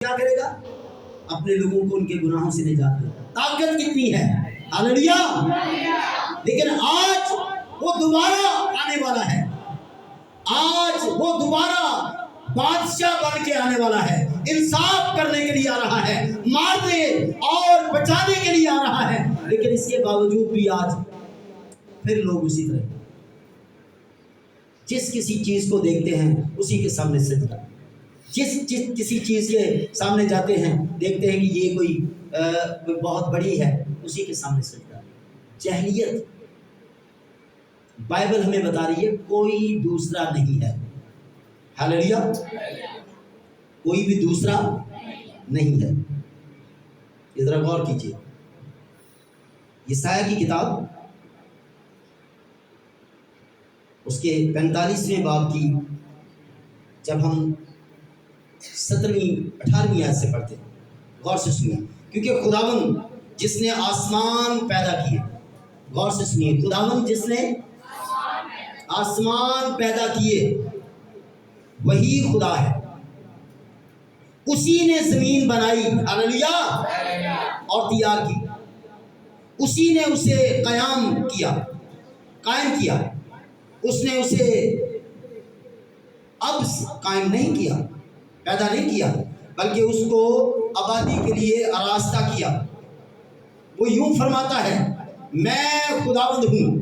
کیا کرے گا؟ اپنے لوگوں کو ان کے گناہوں سے نجات دے گا۔ طاقت کتنی ہے، ہاللویا! لیکن آج وہ دوبارہ آنے والا ہے، آج وہ دوبارہ بادشاہ بن کے آنے والا ہے، انصاف کرنے کے لیے آ رہا ہے، مارنے اور بچانے کے لیے آ رہا ہے۔ لیکن اس کے باوجود بھی آج پھر لوگ اسی طرح جس کسی چیز کو دیکھتے ہیں اسی کے سامنے سجدہ، کسی چیز کے سامنے جاتے ہیں دیکھتے ہیں کہ یہ کوئی بہت بڑی ہے، اسی کے سامنے سجدہ۔ جاہلیت بائبل ہمیں بتا رہی ہے کوئی دوسرا نہیں ہے، ہاللویا! کوئی بھی دوسرا نہیں ہے۔ یہ ذرا غور کیجیے، یسایہ کی کتاب اس کے 45ویں باب کی جب ہم 17ویں 18ویں آیت سے پڑھتے ہیں، غور سے سنیے، کیونکہ خداوند جس نے آسمان پیدا کیے، غور سے سنیے، خداوند جس نے آسمان پیدا کیے وہی خدا ہے، اسی نے زمین بنائی، ہاللویا، اور تیار کی، اسی نے اسے قائم کیا، اس نے اسے اب قائم نہیں کیا، پیدا نہیں کیا، بلکہ اس کو آبادی کے لیے آراستہ کیا۔ وہ یوں فرماتا ہے، میں خداوند ہوں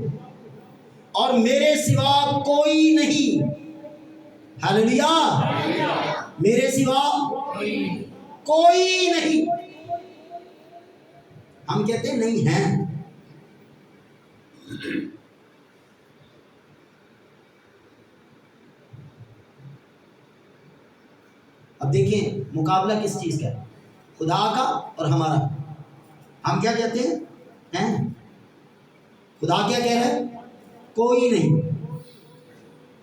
اور میرے سوا کوئی نہیں، ہاللویا، میرے سوا کوئی نہیں۔ ہم کہتے ہیں نہیں ہیں، اب دیکھیں مقابلہ کس چیز کا ہے، خدا کا اور ہمارا۔ ہم کیا کہتے ہیں؟ خدا کیا کہہ رہا ہے؟ کوئی نہیں۔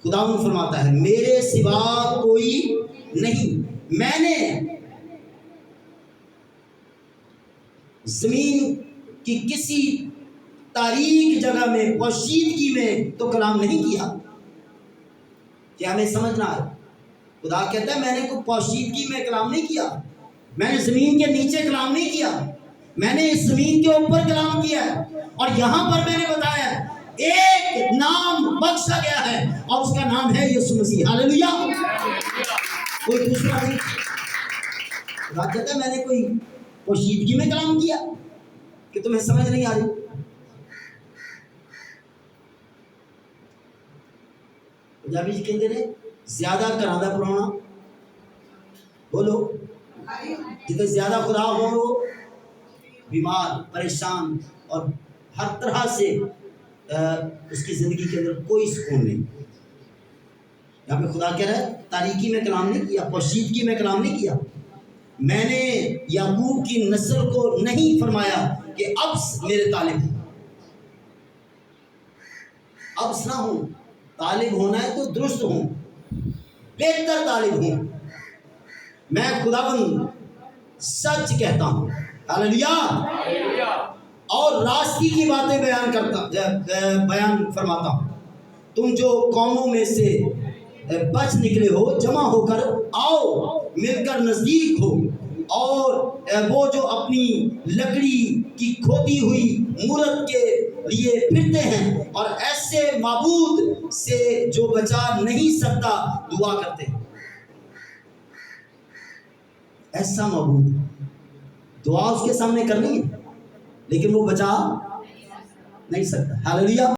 خداوند فرماتا ہے میرے سوا کوئی نہیں، میں نے زمین کی کسی تاریک جگہ میں پوشیدگی میں تو کلام نہیں کیا۔ کیا ہمیں سمجھنا ہے؟ خدا کہتا ہے میں نے کوئی پوشیدگی میں کلام نہیں کیا، میں نے زمین کے نیچے کلام نہیں کیا، میں نے اس زمین کے اوپر کلام کیا ہے، اور یہاں پر میں نے بتایا ایک نام بخشا گیا ہے اور اس کا نام ہے یسوع مسیح، ہاللویا، کوئی دوسرا نہیں۔ خدا کہتا ہے میں نے کوئی پوشیدگی میں کلام کیا کہ تمہیں سمجھ نہیں آ رہی؟ پنجابی جی کہتے ہیں زیادہ کرادہ پرانا بولو، جتنے زیادہ خدا ہو بیمار پریشان اور ہر طرح سے اس کی زندگی کے اندر کوئی سکون نہیں۔ یہاں پہ خدا کہہ رہا ہے تاریکی میں کلام نہیں کیا، پوشیدگی میں کلام نہیں کیا۔ میں نے یعقوب کی نسل کو نہیں فرمایا کہ ابس میرے طالب ہیں، ابس نہ ہوں، طالب ہونا ہے تو درست ہوں، بہتر طالب ہوں۔ میں خداوند سچ کہتا ہوں، ہاللویا، اور راستی کی باتیں بیان فرماتا ہوں۔ تم جو قوموں میں سے بچ نکلے ہو جمع ہو کر آؤ، مل کر نزدیک ہو، اور وہ جو اپنی لکڑی کی کھودی ہوئی مورت کے لیے پھرتے ہیں اور ایسے معبود سے جو بچا نہیں سکتا دعا کرتے ہیں۔ ایسا معبود دعا اس کے سامنے کرنی ہے لیکن وہ بچا نہیں سکتا، ہاللویا۔